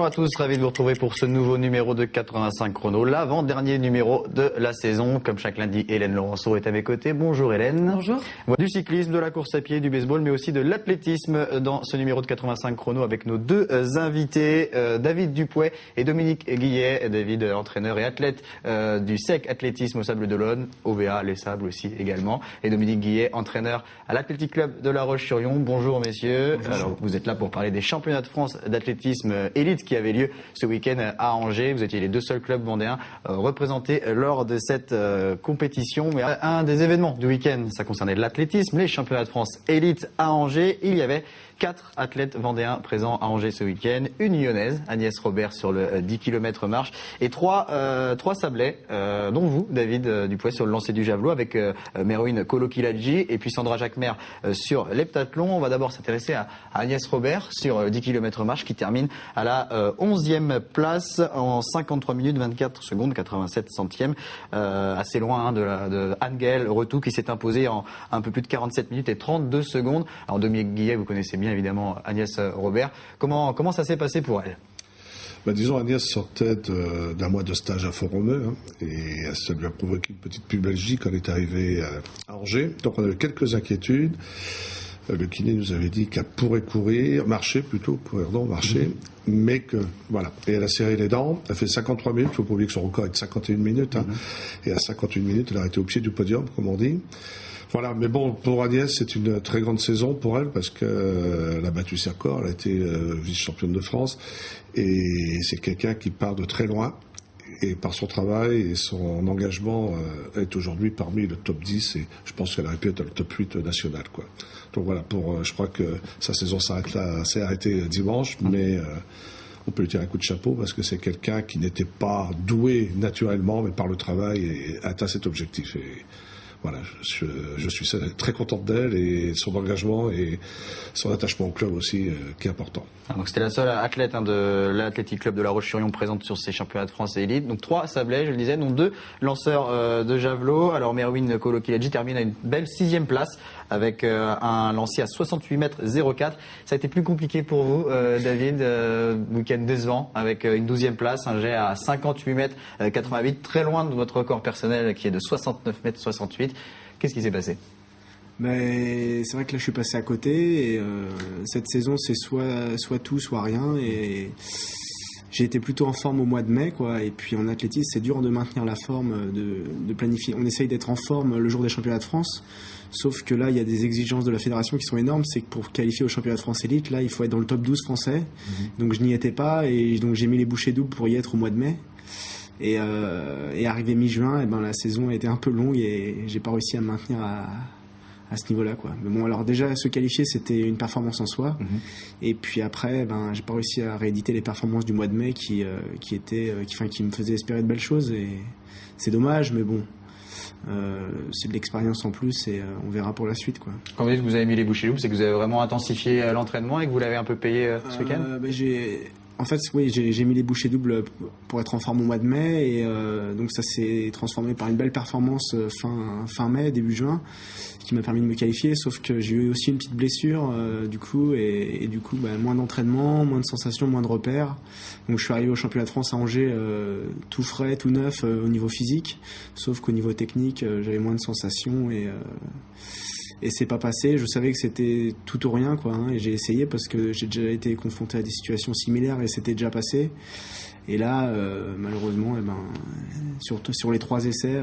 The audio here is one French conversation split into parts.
à tous, ravi de vous retrouver pour ce nouveau numéro de 85 chrono, l'avant-dernier numéro de la saison. Comme chaque lundi, Hélène Laurenceau est à mes côtés. Bonjour Hélène. Bonjour. Du cyclisme, de la course à pied, du baseball, mais aussi de l'athlétisme dans ce numéro de 85 chrono avec nos deux invités, David Dupouet et Dominique Guillet. David, entraîneur et athlète du SEC Athlétisme au Sable d'Olonne, OVA, les Sables aussi également. Et Dominique Guillet, entraîneur à l'Athletic Club de La Roche-sur-Yon. Bonjour messieurs. Bonjour. Alors, vous êtes là pour parler des championnats de France d'athlétisme élite qui avaient lieu ce week-end à Angers. Vous étiez les deux seuls clubs vendéens représentés lors de cette compétition. Mais un des événements du week-end, ça concernait l'athlétisme, les championnats de France élite à Angers. Il y avait 4 athlètes vendéens présents à Angers ce week-end. Une lyonnaise, Agnès Robert, sur le 10 km marche. Et trois sablais, dont vous, David Dupouet, sur le lancer du javelot, avec Merouine Kolo-Kiladji et puis Sandra Jacquemer sur l'heptathlon. On va d'abord s'intéresser à Agnès Robert sur le 10 km marche, qui termine à la 11e place en 53 minutes 24 secondes 87 centièmes. Assez loin de Anne-Gaëlle Retou, qui s'est imposée en un peu plus de 47 minutes et 32 secondes. Alors Dominique Guillet, vous connaissez bien évidemment Agnès Robert. Comment ça s'est passé pour elle ? Disons, Agnès sortait d'un mois de stage à Font-Romeu, et ça lui a provoqué une petite pubalgie quand elle est arrivée à Angers. Donc on avait quelques inquiétudes. Le kiné nous avait dit qu'elle pourrait marcher, mais que, voilà. Et elle a serré les dents, elle fait 53 minutes, il faut pas oublier que son record est de 51 minutes, et à 51 minutes, elle a été au pied du podium, comme on dit. Voilà, mais bon, pour Agnès, c'est une très grande saison pour elle, parce qu'elle a battu ses records, elle a été vice-championne de France, et c'est quelqu'un qui part de très loin, et par son travail et son engagement, est aujourd'hui parmi le top 10, et je pense qu'elle aurait pu être le top 8 national, quoi. Donc voilà, je crois que sa saison s'est arrêtée dimanche, mais on peut lui tirer un coup de chapeau, parce que c'est quelqu'un qui n'était pas doué naturellement, mais par le travail, et atteint cet objectif. Et voilà, je suis très contente d'elle, et son engagement et son attachement au club aussi, qui est important. Donc c'était la seule athlète de l'Athletic Club de La Roche-sur-Yon présente sur ces championnats de France et élite. Donc 3 sablets, je le disais, dont 2 lanceurs de javelot. Alors Merouine Kolo-Kiladji termine à une belle 6e place avec un lancer à 68 mètres 04. Ça a été plus compliqué pour vous, David, week-end décevant, avec une 12e place, un jet à 58 mètres 88, très loin de votre record personnel qui est de 69 mètres 68. Qu'est-ce qui s'est passé ? Mais c'est vrai que là je suis passé à côté, et cette saison c'est soit tout soit rien, et j'ai été plutôt en forme au mois de mai, quoi. Et puis en athlétisme c'est dur de maintenir la forme, de planifier. On essaye d'être en forme le jour des championnats de France, sauf que là il y a des exigences de la fédération qui sont énormes. C'est que pour qualifier au championnat de France élite, là il faut être dans le top 12 français. Donc je n'y étais pas, et donc j'ai mis les bouchées doubles pour y être au mois de mai. Et arrivé mi-juin, la saison a été un peu longue, et j'ai pas réussi à me maintenir à ce niveau-là, quoi. Mais bon, alors déjà se qualifier, c'était une performance en soi. Et puis après, j'ai pas réussi à rééditer les performances du mois de mai qui me faisaient espérer de belles choses, et c'est dommage, mais bon. C'est de l'expérience en plus, et on verra pour la suite, quoi. Quand vous dites que vous avez mis les bouchées doubles, c'est que vous avez vraiment intensifié l'entraînement et que vous l'avez un peu payé ce week-end ? En fait, oui, j'ai mis les bouchées doubles pour être en forme au mois de mai, et donc ça s'est transformé par une belle performance fin mai, début juin, qui m'a permis de me qualifier, sauf que j'ai eu aussi une petite blessure du coup, et du coup moins d'entraînement, moins de sensations, moins de repères. Donc je suis arrivé au championnat de France à Angers tout frais, tout neuf au niveau physique, sauf qu'au niveau technique j'avais moins de sensations, et c'est pas passé. Je savais que c'était tout ou rien, quoi, et j'ai essayé parce que j'ai déjà été confronté à des situations similaires et c'était déjà passé. Et là, malheureusement, surtout sur les 3 essais,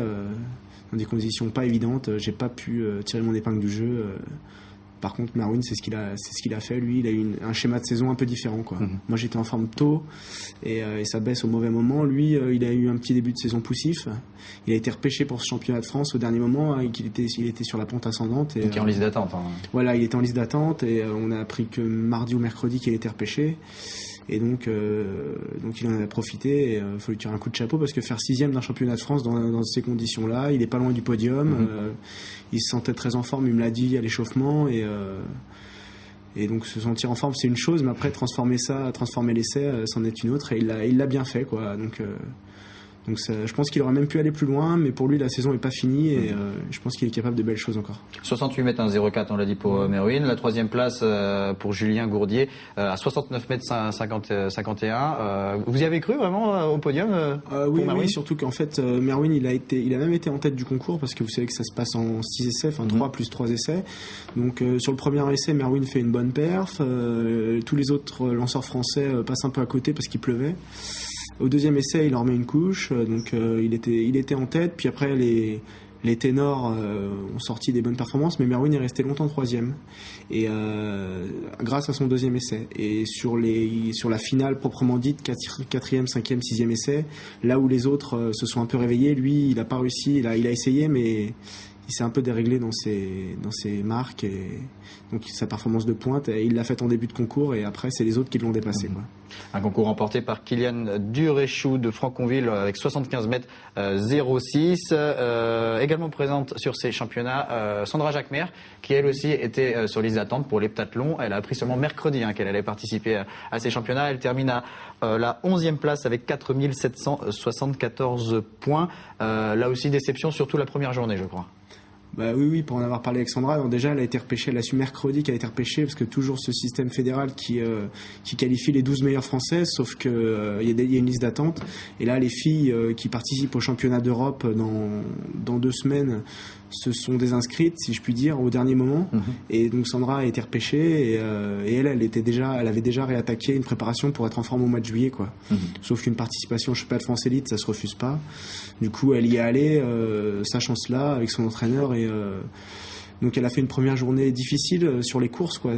dans des conditions pas évidentes, j'ai pas pu tirer mon épingle du jeu. Par contre, Merouine, c'est ce qu'il a fait. Lui, il a eu un schéma de saison un peu différent, quoi. Moi, j'étais en forme tôt, et ça baisse au mauvais moment. Lui, il a eu un petit début de saison poussif. Il a été repêché pour ce championnat de France au dernier moment, et il était sur la pente ascendante. Donc il est en liste d'attente. Voilà, il était en liste d'attente, et on a appris que mardi ou mercredi qu'il était repêché. Et donc il en a profité, et il faut lui tirer un coup de chapeau, parce que faire 6e d'un championnat de France dans ces conditions-là, il est pas loin du podium, il se sentait très en forme, il me l'a dit à l'échauffement, et donc se sentir en forme c'est une chose, mais après transformer l'essai c'en est une autre, et il l'a bien fait, quoi. Donc je pense qu'il aurait même pu aller plus loin, mais pour lui la saison est pas finie et je pense qu'il est capable de belles choses encore. 68 mètres 1,04 on l'a dit pour Merouine. La troisième place pour Julien Gourdier à 69 mètres 51. Vous y avez cru vraiment au podium oui, surtout qu'en fait Merouine il a même été en tête du concours parce que vous savez que ça se passe en 6 essais, enfin 3 plus 3 essais. Donc sur le premier essai Merouine fait une bonne perf, tous les autres lanceurs français passent un peu à côté parce qu'il pleuvait. Au deuxième essai, il en remet une couche, donc il était en tête. Puis après, les ténors ont sorti des bonnes performances, mais Merouine est resté longtemps troisième, et grâce à son deuxième essai. Et sur la finale proprement dite, quatrième, cinquième, sixième essai, là où les autres se sont un peu réveillés, lui, il n'a pas réussi. Il a essayé, mais il s'est un peu déréglé dans ses marques, et donc sa performance de pointe, il l'a faite en début de concours, et après, c'est les autres qui l'ont dépassé, quoi. Un concours remporté par Kylian Duréchou de Franconville avec 75 mètres 06. Également présente sur ces championnats, Sandra Jacquemer, qui elle aussi était sur liste d'attente pour l'heptathlon. Elle a appris seulement mercredi qu'elle allait participer à ces championnats. Elle termine à la 11e place avec 4774 points. Là aussi, déception, surtout la première journée, je crois. Bah oui, pour en avoir parlé avec Sandra, alors déjà elle a été repêchée, elle a su mercredi qu'elle a été repêchée, parce que toujours ce système fédéral qui qualifie les 12 meilleures françaises, sauf que il y a une liste d'attente, et là les filles qui participent au championnat d'Europe dans 2 semaines se sont désinscrites, si je puis dire, au dernier moment. Et donc Sandra a été repêchée, et elle avait déjà réattaqué une préparation pour être en forme au mois de juillet, quoi. Sauf qu'une participation au championnat de France élite, ça se refuse pas. Du coup, elle y est allée, sachant cela, avec son entraîneur, et donc elle a fait une première journée difficile sur les courses, quoi.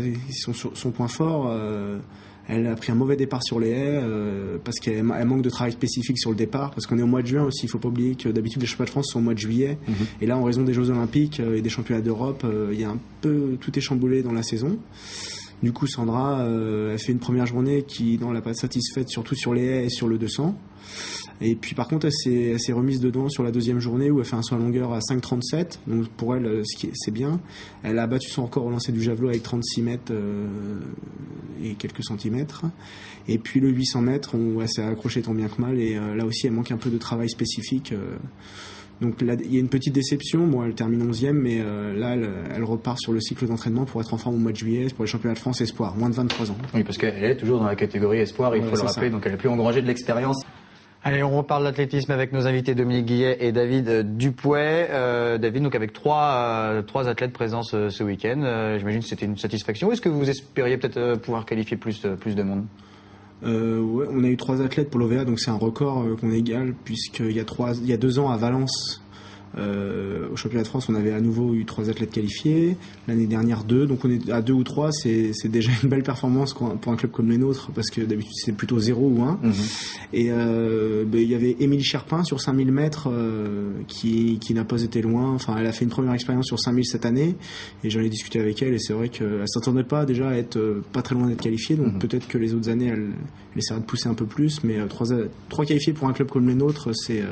Son point fort. Elle a pris un mauvais départ sur les haies parce qu'elle manque de travail spécifique sur le départ, parce qu'on est au mois de juin aussi. Il faut pas oublier que d'habitude les championnats de France sont au mois de juillet, et là en raison des Jeux Olympiques et des championnats d'Europe, il y a tout est chamboulé dans la saison. Du coup, Sandra elle fait une première journée qui n'a pas satisfaite, surtout sur les haies et sur le 200. Et puis par contre, elle s'est remise dedans sur la deuxième journée où elle fait un saut à longueur à 5,37. Donc pour elle, c'est bien. Elle a battu son record au lancer du javelot avec 36 mètres et quelques centimètres. Et puis le 800 mètres, elle s'est accrochée tant bien que mal. Et là aussi, elle manque un peu de travail spécifique. Donc là, il y a une petite déception. Bon, elle termine 11e, mais là, elle repart sur le cycle d'entraînement pour être en forme au mois de juillet pour les championnats de France Espoir, moins de 23 ans. Oui, parce qu'elle est toujours dans la catégorie Espoir, il faut le rappeler, donc elle a pu engranger de l'expérience. Allez, on reparle d'athlétisme avec nos invités Dominique Guillet et David Dupouet. David, donc avec trois athlètes présents ce week-end, j'imagine que c'était une satisfaction. Est-ce que vous espériez peut-être pouvoir qualifier plus de monde? Ouais, on a eu 3 athlètes pour l'OVA, donc c'est un record qu'on égale, puisqu'il y a 2 ans à Valence, au championnat de France, on avait à nouveau eu 3 athlètes qualifiés. L'année dernière 2, donc on est à 2 ou 3, c'est déjà une belle performance pour un club comme les nôtres, parce que d'habitude c'est plutôt 0 ou 1. Et il y avait Émilie Cherpin sur 5000 mètres qui n'a pas été loin. Enfin, elle a fait une première expérience sur 5000 cette année, et j'en ai discuté avec elle, et c'est vrai qu'elle s'attendait pas déjà à être pas très loin d'être qualifiée, donc peut-être que les autres années elle essaiera de pousser un peu plus, mais 3 qualifiés pour un club comme les nôtres, c'est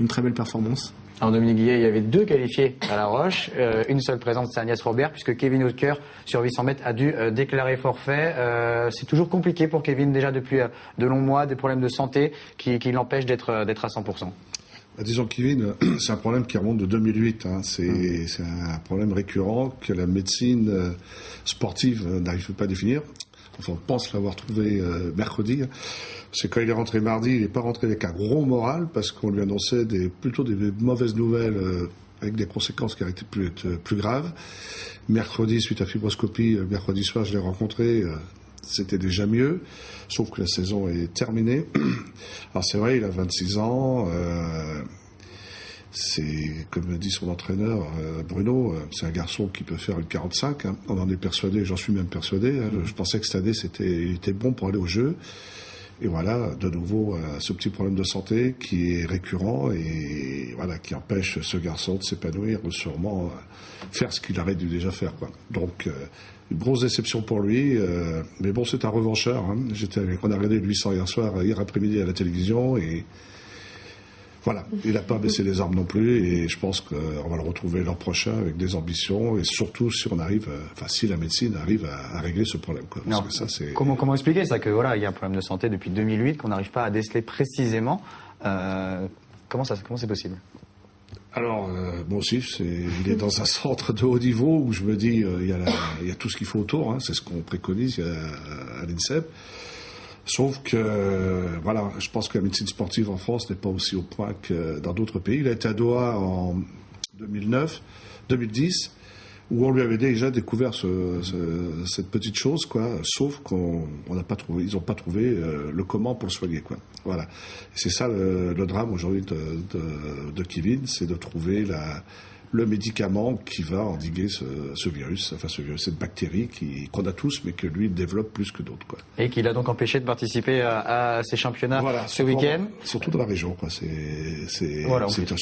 une très belle performance. Alors Dominique Guillet, il y avait 2 qualifiés à La Roche, une seule présente, c'est Agnès Robert, puisque Kevin Hautecoeur sur 800 mètres a dû déclarer forfait. C'est toujours compliqué pour Kevin, déjà depuis de longs mois, des problèmes de santé qui l'empêchent d'être à 100%. Disons que Kevin, c'est un problème qui remonte de 2008. C'est un problème récurrent que la médecine sportive n'arrive pas à définir. Enfin, on pense l'avoir trouvé mercredi. C'est quand il est rentré mardi, il n'est pas rentré avec un gros moral, parce qu'on lui annonçait plutôt des mauvaises nouvelles avec des conséquences qui auraient été plus graves. Mercredi, suite à fibroscopie, mercredi soir, je l'ai rencontré, c'était déjà mieux, sauf que la saison est terminée. Alors c'est vrai, il a 26 ans, c'est, comme dit son entraîneur, Bruno, c'est un garçon qui peut faire une 45. On en est persuadé, j'en suis même persuadé. Je pensais que cette année, il était bon pour aller au jeu. Et voilà, de nouveau, ce petit problème de santé qui est récurrent et voilà, qui empêche ce garçon de s'épanouir ou sûrement faire ce qu'il aurait dû déjà faire, quoi. Donc, une grosse déception pour lui. Mais bon, c'est un revancheur. On a regardé le 800 hier après-midi à la télévision, et voilà, il n'a pas baissé les armes non plus, et je pense qu'on va le retrouver l'an prochain avec des ambitions, et surtout si la médecine arrive à régler ce problème, quoi. Parce que ça, c'est... Comment expliquer ça, que voilà, il y a un problème de santé depuis 2008 qu'on n'arrive pas à déceler précisément, Comment c'est possible? Alors, moi aussi, il est dans un centre de haut niveau où je me dis, il y a tout ce qu'il faut autour, hein, c'est ce qu'on préconise à l'INSEP. Sauf que, voilà, je pense que la médecine sportive en France n'est pas aussi au point que dans d'autres pays. Il a été à Doha en 2010, où on lui avait déjà découvert cette petite chose, quoi. Sauf qu'on n'a pas trouvé, ils n'ont pas trouvé le comment pour le soigner, quoi. Voilà. Et c'est ça le drame aujourd'hui de Kevin, c'est de trouver le médicament qui va endiguer ce virus, cette bactérie qu'on a tous, mais que lui développe plus que d'autres, quoi. Et qui l'a donc empêché de participer à ces championnats ce week-end. Surtout dans la région, quoi. C'est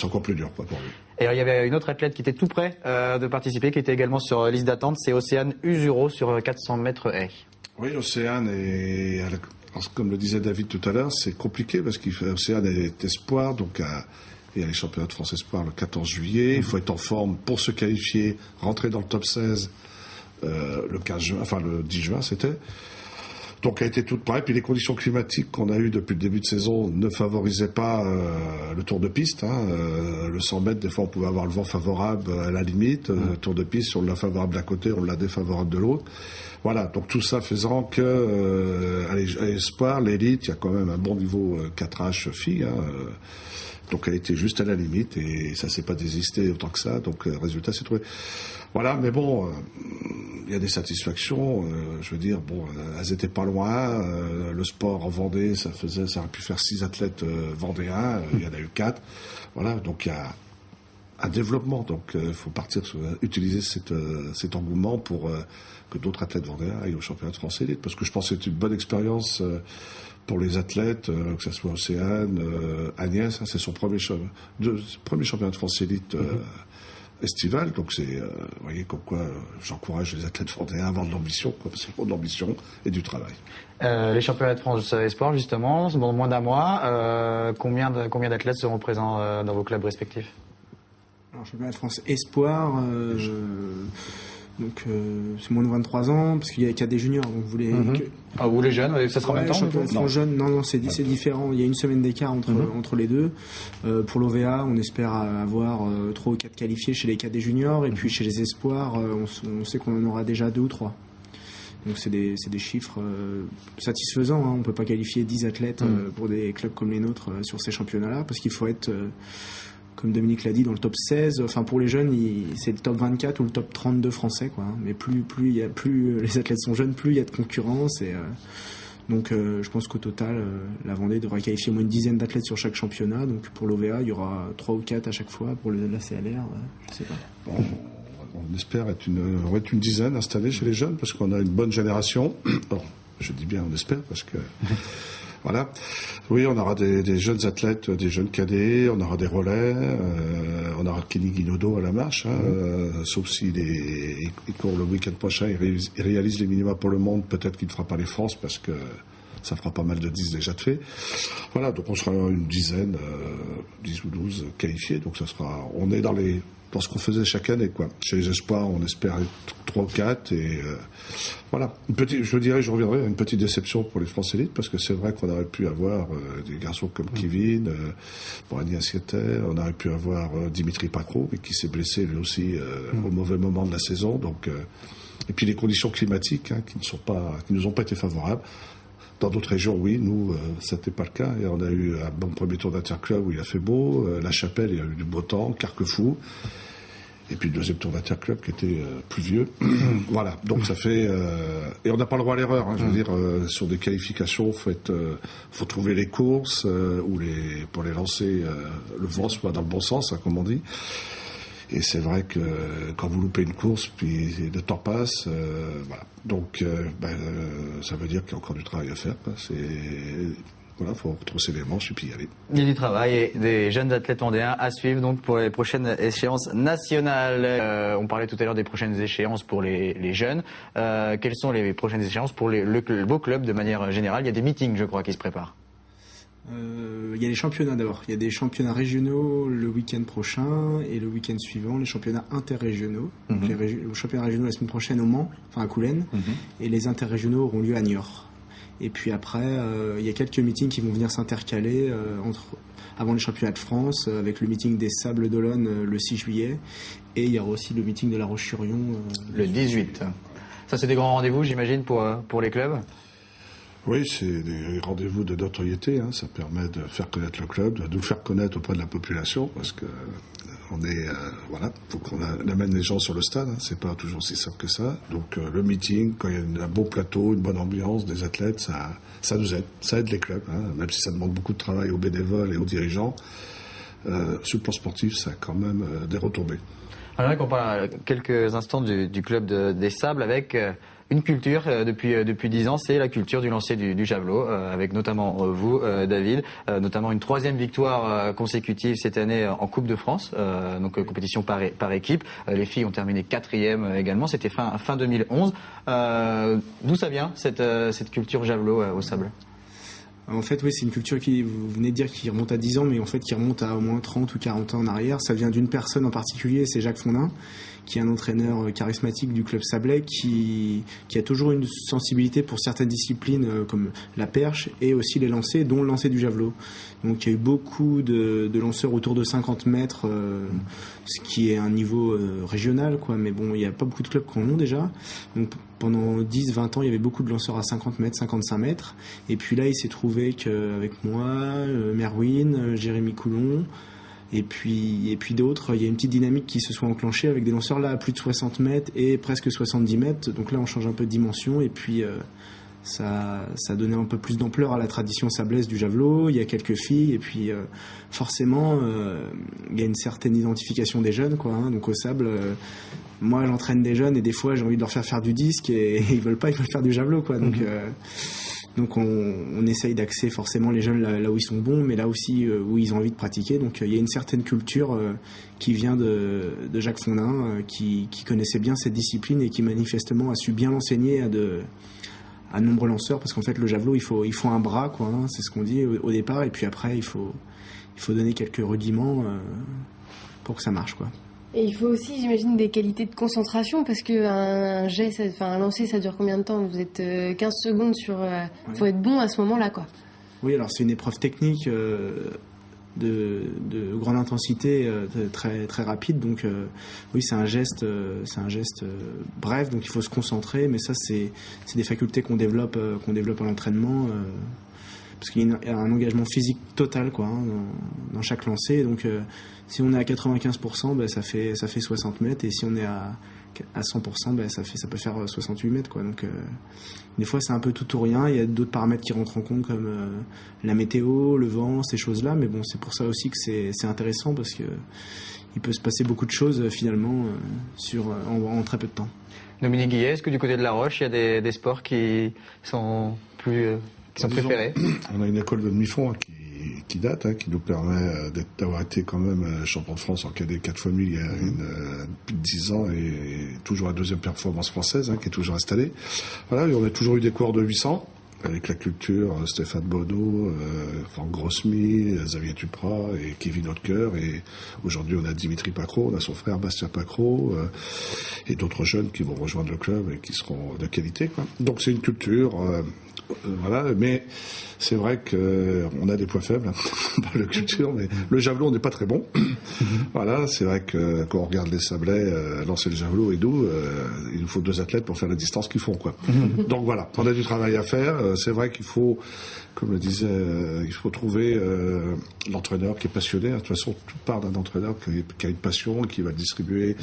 encore plus dur, quoi, pour lui. Et il y avait une autre athlète qui était tout près de participer, qui était également sur liste d'attente, c'est Océane Usuro sur 400 mètres haies. Oui, Océane comme le disait David tout à l'heure, c'est compliqué parce qu'Océane est espoir, donc il y a les championnats de France Espoir le 14 juillet. Il faut être en forme pour se qualifier, rentrer dans le top 16 le 15 juin, enfin le 10 juin c'était. Donc elle était toute prête. Puis les conditions climatiques qu'on a eues depuis le début de saison ne favorisaient pas le tour de piste. Le 100 mètres, des fois on pouvait avoir le vent favorable à la limite. Le tour de piste, on l'a favorable d'un côté, on l'a défavorable de l'autre. Voilà, donc tout ça faisant que à l'Espoir, l'élite, il y a quand même un bon niveau 4H filles. Donc elle était juste à la limite et ça s'est pas désisté autant que ça. Donc résultat, c'est trouvé. Voilà, mais bon, il y a des satisfactions. Je veux dire, bon, elles étaient pas loin. Le sport en Vendée, ça aurait pu faire 6 athlètes vendéens. Il y en a eu 4. Voilà, donc il y a un développement. Donc il faut utiliser cet engouement pour que d'autres athlètes vendéens aillent au championnat de France élite, parce que je pense que c'est une bonne expérience. Pour les athlètes, que ce soit Océane, Agnès, c'est son premier championnat de France élite estival. Donc c'est, vous voyez, comme quoi j'encourage les athlètes vendéens à avoir de l'ambition, quoi, parce qu'il faut de l'ambition et du travail. Les championnats de France Espoir, justement, dans moins d'un mois, combien d'athlètes seront présents dans vos clubs respectifs? Alors, championnat de France Espoir, donc c'est moins de 23 ans, parce qu'il y a des juniors, donc vous voulez... ou les jeunes, ça sera en même temps? Championnat de France jeunes, non, c'est différent, il y a une semaine d'écart entre les deux. Pour l'OVA, on espère avoir 3 ou 4 qualifiés chez les cadets juniors, et puis chez les espoirs, on sait qu'on en aura déjà 2 ou 3. Donc c'est des chiffres satisfaisants, hein. On peut pas qualifier 10 athlètes pour des clubs comme les nôtres sur ces championnats-là, parce qu'il faut être... comme Dominique l'a dit, dans le top 16, enfin pour les jeunes, c'est le top 24 ou le top 32 français, quoi. Mais plus les athlètes sont jeunes, plus il y a de concurrence. Et donc je pense qu'au total, la Vendée devrait qualifier au moins une dizaine d'athlètes sur chaque championnat. Donc pour l'OVA, il y aura 3 ou 4 à chaque fois. Pour la CLR, je sais pas. Bon, on espère être une dizaine installée chez les jeunes, parce qu'on a une bonne génération. Bon, je dis bien on espère, parce que... Voilà. Oui, on aura des jeunes athlètes, des jeunes cadets, on aura des relais, on aura Kenny Guinodo à la marche, sauf s'il court le week-end prochain, il réalise les minima pour le monde, peut-être qu'il ne fera pas les France, parce que ça fera pas mal de 10 déjà de fait. Voilà, donc on sera une dizaine, 10 ou 12 qualifiés, donc on est dans ce qu'on faisait chaque année, quoi. Chez les espoirs, on espère 3 ou 4 et voilà. Je reviendrai à une petite déception pour les France élites, parce que c'est vrai qu'on aurait pu avoir des garçons comme Kevin, Agnès Sieter, on aurait pu avoir Dimitri Pacro, mais qui s'est blessé lui aussi au mauvais moment de la saison. Donc, et puis les conditions climatiques qui nous ont pas été favorables. Dans d'autres régions, oui, nous, ça n'était pas le cas. Et on a eu un bon premier tour d'interclub où il a fait beau. La Chapelle, il y a eu du beau temps. Carquefou. Et puis le deuxième tour d'interclub qui était pluvieux. Voilà. Donc ça fait... et on n'a pas le droit à l'erreur. Je veux dire, sur des qualifications, faut trouver les courses pour les lancer, le vent soit dans le bon sens, comme on dit. Et c'est vrai que quand vous loupez une course, puis le temps passe, voilà. Donc, ça veut dire qu'il y a encore du travail à faire, quoi. Voilà, faut retrousser les manches et puis y aller. Il y a du travail et des jeunes athlètes vendéens à suivre donc pour les prochaines échéances nationales. On parlait tout à l'heure des prochaines échéances pour les jeunes. Quelles sont les prochaines échéances pour vos clubs de manière générale? Il y a des meetings, je crois, qui se préparent. Il y a les championnats d'abord. Il y a des championnats régionaux le week-end prochain et le week-end suivant, les championnats interrégionaux. Donc les championnats régionaux la semaine prochaine au Mans, enfin à Coulennes, et les interrégionaux auront lieu à Niort. Et puis après, il y a quelques meetings qui vont venir s'intercaler avant les championnats de France, avec le meeting des Sables d'Olonne le 6 juillet. Et il y aura aussi le meeting de La Roche-sur-Yon. Le 18. Ça, c'est des grands rendez-vous, j'imagine, pour les clubs. Oui, c'est des rendez-vous de notoriété. Ça permet de faire connaître le club, de nous faire connaître auprès de la population, parce que on est, faut qu'on amène les gens sur le stade. C'est pas toujours si simple que ça. Donc le meeting, quand il y a un bon plateau, une bonne ambiance, des athlètes, ça nous aide. Ça aide les clubs, même si ça demande beaucoup de travail aux bénévoles et aux dirigeants. Sur le plan sportif, ça a quand même des retombées. Alors là, on parle quelques instants du club des Sables avec une culture depuis 10 ans, c'est la culture du lancer du javelot, avec notamment vous, David, notamment une 3e victoire consécutive cette année en Coupe de France, donc compétition par équipe. Les filles ont terminé 4e également, c'était fin 2011. D'où ça vient cette culture javelot au Sable? En fait, oui, c'est une culture vous venez de dire, qui remonte à 10 ans, mais en fait qui remonte à au moins 30 ou 40 ans en arrière. Ça vient d'une personne en particulier, c'est Jacques Fondin, qui est un entraîneur charismatique du club sablais, qui a toujours une sensibilité pour certaines disciplines comme la perche et aussi les lancers, dont le lancer du javelot. Donc il y a eu beaucoup de lanceurs autour de 50 mètres, ce qui est un niveau régional, quoi. Mais bon, il n'y a pas beaucoup de clubs qui en ont déjà. Donc pendant 10-20 ans, il y avait beaucoup de lanceurs à 50 mètres, 55 mètres. Et puis là, il s'est trouvé qu'avec moi, Merwin, Jérémy Coulon, et puis d'autres, il y a une petite dynamique qui se soit enclenchée avec des lanceurs là à plus de 60 mètres et presque 70 mètres. Donc là, on change un peu de dimension et puis ça a donné un peu plus d'ampleur à la tradition sablaise du javelot. Il y a quelques filles et puis forcément, il y a une certaine identification des jeunes, quoi. Donc au sable, moi, j'entraîne des jeunes et des fois, j'ai envie de leur faire du disque et ils veulent faire du javelot, quoi. Donc on essaye d'axer forcément les jeunes là où ils sont bons, mais là aussi où ils ont envie de pratiquer. Donc il y a une certaine culture qui vient de Jacques Fondin, qui connaissait bien cette discipline et qui manifestement a su bien l'enseigner à de nombreux lanceurs, parce qu'en fait le javelot il faut un bras, quoi, c'est ce qu'on dit au départ, et puis après il faut donner quelques rudiments pour que ça marche, quoi. Et il faut aussi, j'imagine, des qualités de concentration, parce qu'un jet, un lancer, ça dure combien de temps? Vous êtes 15 secondes sur... faut être bon à ce moment-là, quoi. Oui, alors c'est une épreuve technique de grande intensité, très, très rapide. Donc oui, c'est un geste bref, donc il faut se concentrer. Mais ça, c'est des facultés qu'on développe à l'entraînement. Parce qu'il y a un engagement physique total, quoi, dans chaque lancer. Donc si on est à 95%, ça fait 60 mètres, et si on est à 100%, ça peut faire 68 mètres, quoi. Donc des fois c'est un peu tout ou rien. Il y a d'autres paramètres qui rentrent en compte, comme la météo, le vent, ces choses-là. Mais bon, c'est pour ça aussi que c'est intéressant, parce que il peut se passer beaucoup de choses finalement en très peu de temps. Dominique Guillet, est-ce que du côté de La Roche, il y a des sports qui sont préférés? On a une école de demi-fond qui date, qui nous permet d'avoir été quand même champion de France en cadet 4 fois 1000 il y a plus de 10 ans, et toujours la 2e performance française qui est toujours installée. Voilà, et on a toujours eu des coureurs de 800 avec la culture, Stéphane Bonneau, Franck Grossmy, Xavier Duprat et Kevin Hautecoeur, et aujourd'hui on a Dimitri Pacro, on a son frère Bastien Pacro, et d'autres jeunes qui vont rejoindre le club et qui seront de qualité, quoi. Donc c'est une culture, voilà, mais c'est vrai qu'on a des points faibles dans la culture, mais le javelot, on n'est pas très bon. Voilà, c'est vrai que quand on regarde les Sablais lancer le javelot et nous, il nous faut 2 athlètes pour faire la distance qu'ils font, quoi. Donc voilà, on a du travail à faire. C'est vrai qu'il faut, comme le disait, il faut trouver l'entraîneur qui est passionné. De toute façon, tout part d'un entraîneur qui a une passion et qui va distribuer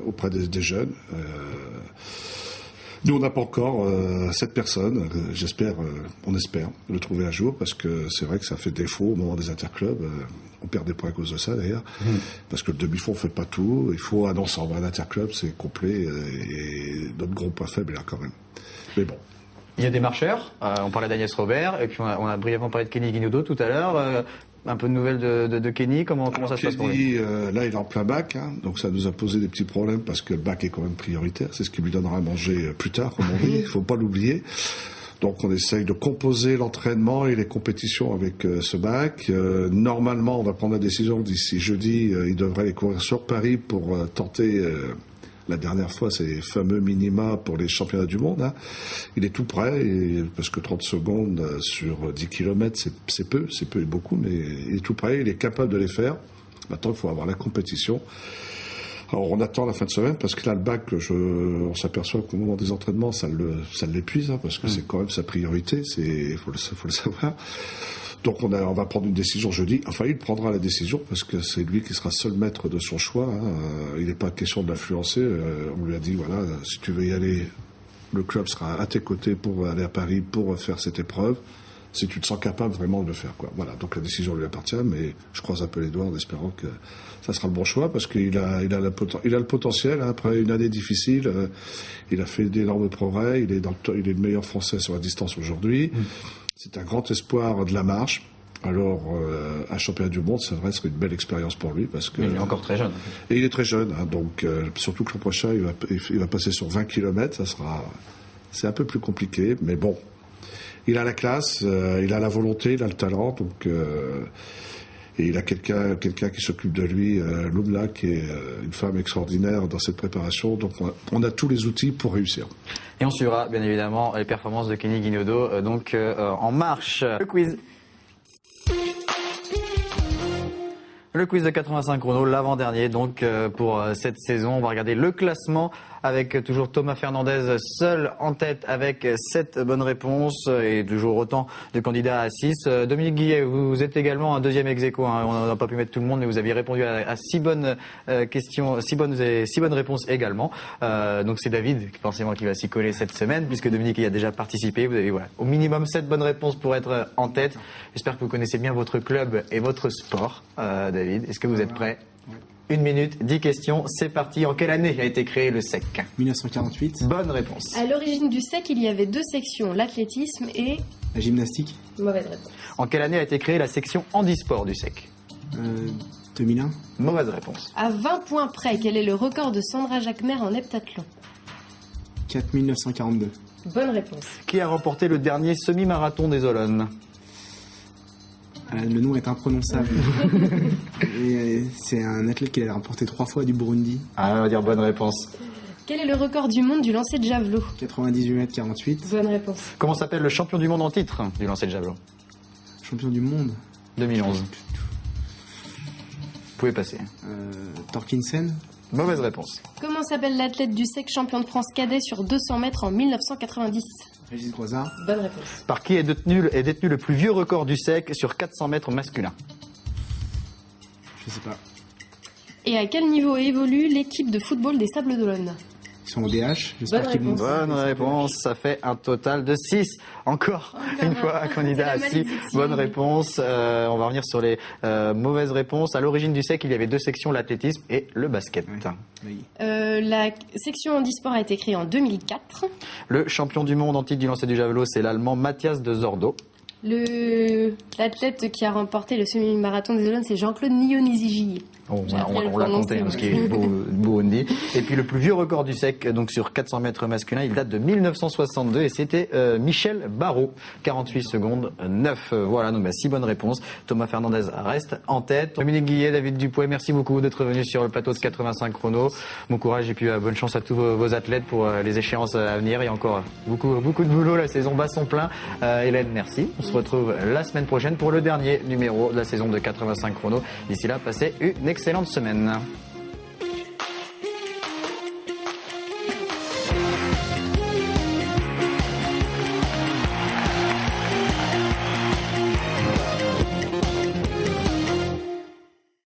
auprès des jeunes. Nous, on n'a pas encore cette personne. On espère le trouver un jour, parce que c'est vrai que ça fait défaut au moment des interclubs. On perd des points à cause de ça, d'ailleurs, parce que le demi-fond ne fait pas tout. Il faut un ensemble. Un interclub, c'est complet, et notre gros point faible est là quand même. Mais bon. Il y a des marcheurs. On parlait d'Agnès Robert, et puis on a brièvement parlé de Kenny Guignaudo tout à l'heure. Un peu de nouvelles de Kenny, comment ça se passe pour lui? Là, il est en plein bac, donc ça nous a posé des petits problèmes, parce que le bac est quand même prioritaire. C'est ce qui lui donnera à manger plus tard, comme on dit. Il ne faut pas l'oublier. Donc on essaye de composer l'entraînement et les compétitions avec ce bac. Normalement, on va prendre la décision d'ici jeudi. Il devrait aller courir sur Paris pour tenter la dernière fois ces fameux minima pour les championnats du monde. Hein. Il est tout prêt, parce que 30 secondes sur 10 km, c'est peu et beaucoup, mais il est tout prêt, il est capable de les faire. Maintenant, il faut avoir la compétition. Alors, on attend la fin de semaine, parce que là, le bac, on s'aperçoit qu'au moment des entraînements, ça l'épuise, hein, parce que c'est quand même sa priorité, faut le savoir. Donc, on va prendre une décision jeudi. Enfin, il prendra la décision, parce que c'est lui qui sera seul maître de son choix. Hein. Il n'est pas question de l'influencer. On lui a dit, voilà, si tu veux y aller, le club sera à tes côtés pour aller à Paris, pour faire cette épreuve. Si tu te sens capable vraiment de le faire, quoi. Voilà. Donc la décision lui appartient, mais je croise un peu les doigts en espérant que ça sera le bon choix, parce qu'il a le potentiel. Hein. Après une année difficile, il a fait d'énormes progrès. Il est le meilleur Français sur la distance aujourd'hui. C'est un grand espoir de la marche. Alors, un championnat du monde, c'est vrai, ce serait une belle expérience pour lui, parce que il est encore très jeune. Et il est très jeune, hein, donc surtout que l'an prochain, il va passer sur 20 km. C'est un peu plus compliqué, mais bon. Il a la classe, il a la volonté, il a le talent, donc et il a quelqu'un qui s'occupe de lui, Lumla, qui est une femme extraordinaire dans cette préparation. Donc on a tous les outils pour réussir. Et on suivra bien évidemment les performances de Kenny Guignodo en marche. Le quiz de 85 chronos, l'avant-dernier donc pour cette saison. On va regarder le classement avec toujours Thomas Fernandez seul en tête avec 7 bonnes réponses et toujours autant de candidats à 6. Dominique Guillet, vous êtes également un deuxième ex-aequo. Hein. On n'a pas pu mettre tout le monde, mais vous aviez répondu à 6 bonnes questions, 6 bonnes réponses également. Donc c'est David forcément qui va s'y coller cette semaine, puisque Dominique y a déjà participé. Vous avez au minimum 7 bonnes réponses pour être en tête. J'espère que vous connaissez bien votre club et votre sport. David, est-ce que vous êtes prêt? 1 minute, 10 questions, c'est parti. En quelle année a été créé le SEC? 1948. Bonne réponse. À l'origine du SEC, il y avait 2 sections, l'athlétisme et... La gymnastique. Mauvaise réponse. En quelle année a été créée la section handisport du SEC? 2001. Mauvaise réponse. À 20 points près, quel est le record de Sandra Jacquemer en heptathlon? 4942. Bonne réponse. Qui a remporté le dernier semi-marathon des Olonnes? Le nom est imprononçable. Et c'est un athlète qui a remporté 3 fois du Burundi. Ah, on va dire bonne réponse. Quel est le record du monde du lancer de javelot? 98 mètres 48. Bonne réponse. Comment s'appelle le champion du monde en titre du lancer de javelot? Champion du monde. 2011. Vous pouvez passer. Torkinson. Mauvaise réponse. Comment s'appelle l'athlète du SEC champion de France cadet sur 200 mètres en 1990? Régis Croizard. Bonne réponse. Par qui est détenu le plus vieux record du SEC sur 400 mètres masculin? Je sais pas. Et à quel niveau évolue l'équipe de football des Sables d'Olonne? Ils sont au DH. J'espère Bonne qu'ils vont. Bonne réponse, ça fait un total de 6. Encore une fois, un candidat à C'est la 6. malédiction. Bonne réponse. On va revenir sur les mauvaises réponses. À l'origine du SEC, il y avait 2 sections, l'athlétisme et le basket. Oui. La section handisport a été créée en 2004. Le champion du monde en titre du lancer du javelot, c'est l'Allemand Matthias de Zordo. L'athlète qui a remporté le semi-marathon des Olonnes, c'est Jean-Claude Niyoniziji. On J'ai appris à le l'a compté, prononcer, parce qu'il est Burundi. Et puis le plus vieux record du SEC, donc sur 400 mètres masculin, il date de 1962 et c'était Michel Barrault, 48 secondes 9. Voilà, donc 6 bonnes réponses. Thomas Fernandez reste en tête. Dominique Guillet, David Dupouet, merci beaucoup d'être venus sur le plateau de 85 chronos. Bon courage et puis bonne chance à tous vos athlètes pour les échéances à venir. Il y a encore beaucoup de boulot, la saison bat son plein. Hélène, merci. On se retrouve la semaine prochaine pour le dernier numéro de la saison de 85 chronos. D'ici là, passez une excellente semaine.